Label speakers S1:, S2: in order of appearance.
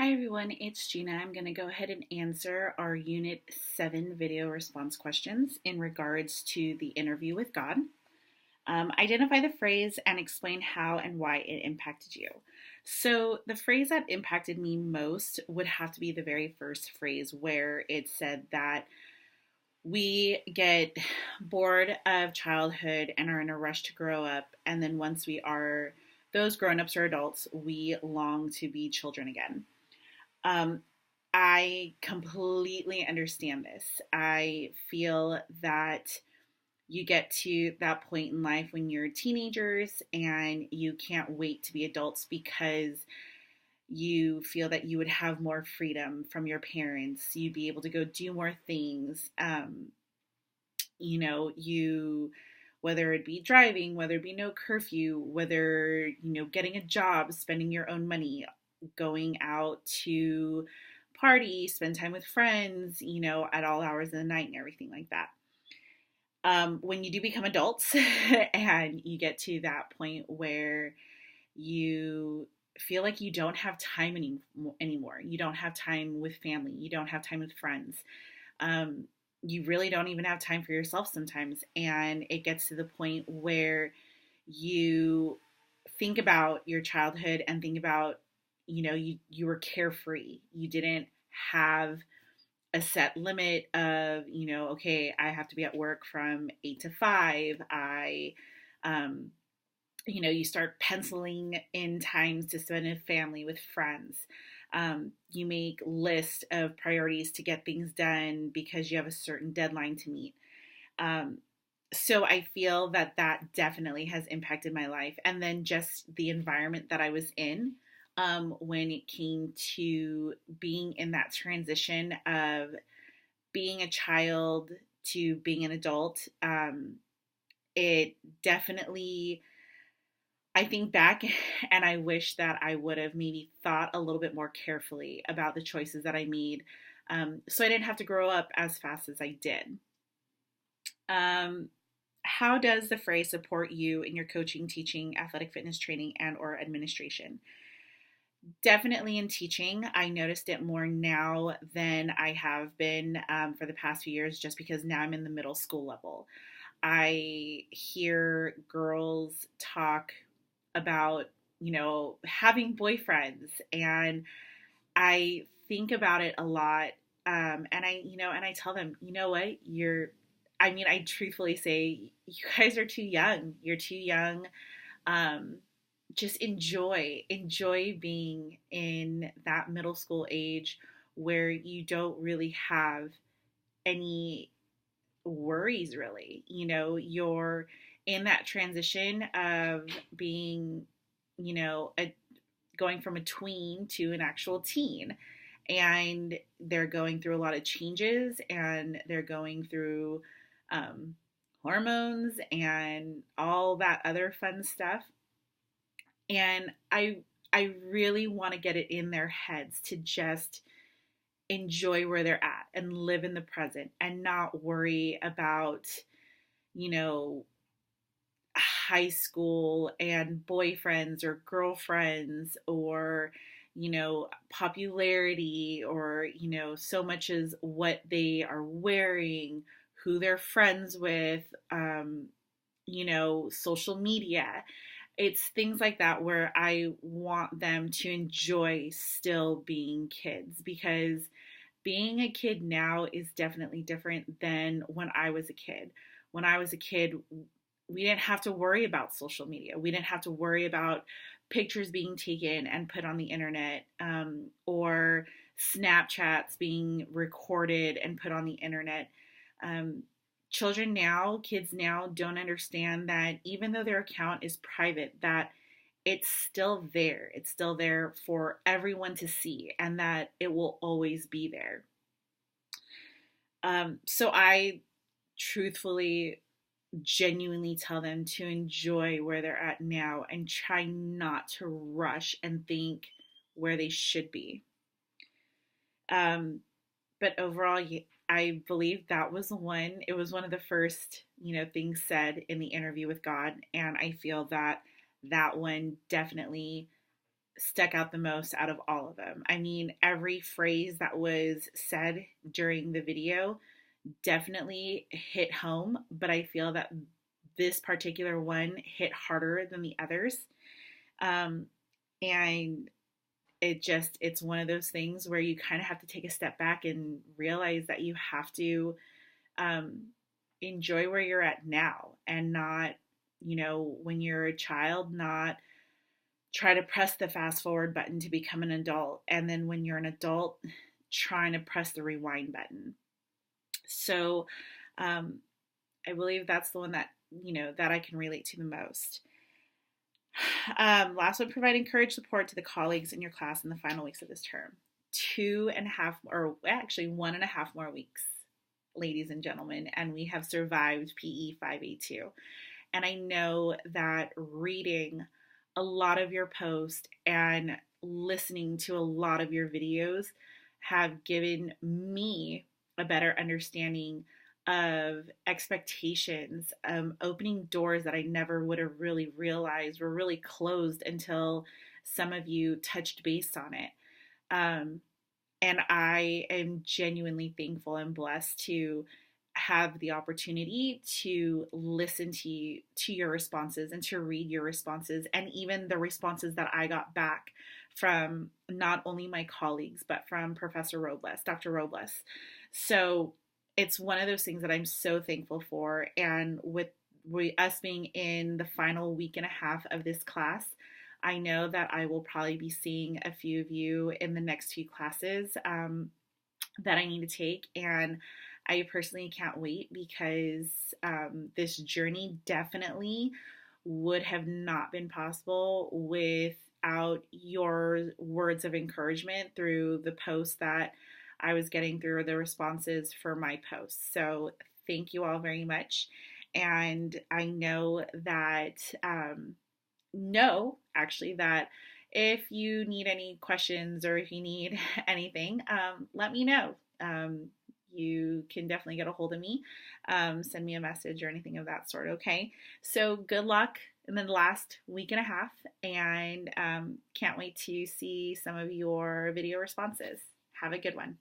S1: Hi everyone, it's Gina. I'm going to go ahead and answer our Unit 7 video response questions in regards to the interview with God. Identify the phrase and explain how and why it impacted you. So, the phrase that impacted me most would have to be the very first phrase where it said that we get bored of childhood and are in a rush to grow up. And then once we are those grown ups or adults, we long to be children again. Um, I completely understand this. I feel that you get to that point in life when you're teenagers and you can't wait to be adults because you feel that you would have more freedom from your parents. You'd be able to go do more things. You whether it be driving, whether it be no curfew, whether, getting a job, spending your own money, going out to party, spend time with friends, at all hours of the night and everything like that. When you do become adults and you get to that point where you feel like you don't have time anymore, you don't have time with family, you don't have time with friends. You really don't even have time for yourself sometimes. And it gets to the point where you think about your childhood and think about, you were carefree. You didn't have a set limit of, okay, I have to be at work from 8 to 5. You start penciling in times to spend with family, with friends. You make lists of priorities to get things done because you have a certain deadline to meet. Um, so I feel that that definitely has impacted my life. And then just the environment that I was in when it came to being in that transition of being a child to being an adult. It definitely, I think back and I wish that I would have maybe thought a little bit more carefully about the choices that I made, so I didn't have to grow up as fast as I did. Um, how does the phrase support you in your coaching, teaching, athletic fitness training, and or administration? Definitely in teaching. I noticed it more now than I have been for the past few years, just because now I'm in the middle school level. I hear girls talk about, having boyfriends, and I think about it a lot. And I tell them, you know what, I truthfully say, you guys are too young. You're too young. Um, just enjoy being in that middle school age where you don't really have any worries really. You're in that transition of being, going from a tween to an actual teen, and they're going through a lot of changes, and they're going through um, hormones and all that other fun stuff. And I really want to get it in their heads to just enjoy where they're at and live in the present and not worry about, you know, high school and boyfriends or girlfriends or, popularity or, so much as what they are wearing, who they're friends with, social media. It's things like that where I want them to enjoy still being kids, because being a kid now is definitely different than when I was a kid. When I was a kid, we didn't have to worry about social media. We didn't have to worry about pictures being taken and put on the internet, or Snapchats being recorded and put on the internet. Um, Kids now don't understand that even though their account is private, that it's still there. It's still there for everyone to see, and that it will always be there. So I truthfully, genuinely tell them to enjoy where they're at now and try not to rush and think where they should be. Um, but overall, I believe that was one. It was one of the first, things said in the interview with God, and I feel that that one definitely stuck out the most out of all of them. I mean, every phrase that was said during the video definitely hit home, but I feel that this particular one hit harder than the others. Um, and it's one of those things where you kind of have to take a step back and realize that you have to um, enjoy where you're at now and not, when you're a child, not try to press the fast forward button to become an adult. And then when you're an adult, trying to press the rewind button. So um, I believe that's the one that, that I can relate to the most. Last one, provide encourage support to the colleagues in your class in the final weeks of this term. 2.5, or actually 1.5 more weeks, ladies and gentlemen, and we have survived PE 5A2. And I know that reading a lot of your posts and listening to a lot of your videos have given me a better understanding of expectations, opening doors that I never would have really realized were really closed until some of you touched base on it. And I am genuinely thankful and blessed to have the opportunity to listen to your responses and to read your responses, and even the responses that I got back from not only my colleagues but from Professor Robles, Dr. Robles. So it's one of those things that I'm so thankful for. And with us being in the final week and a half of this class, I know that I will probably be seeing a few of you in the next few classes that I need to take. And I personally can't wait because this journey definitely would have not been possible without your words of encouragement through the posts that I was getting through, the responses for my posts. So thank you all very much. And I know that, that if you need any questions or if you need anything, let me know. You can definitely get a hold of me, send me a message or anything of that sort. Okay. So good luck in the last week and a half, and can't wait to see some of your video responses. Have a good one.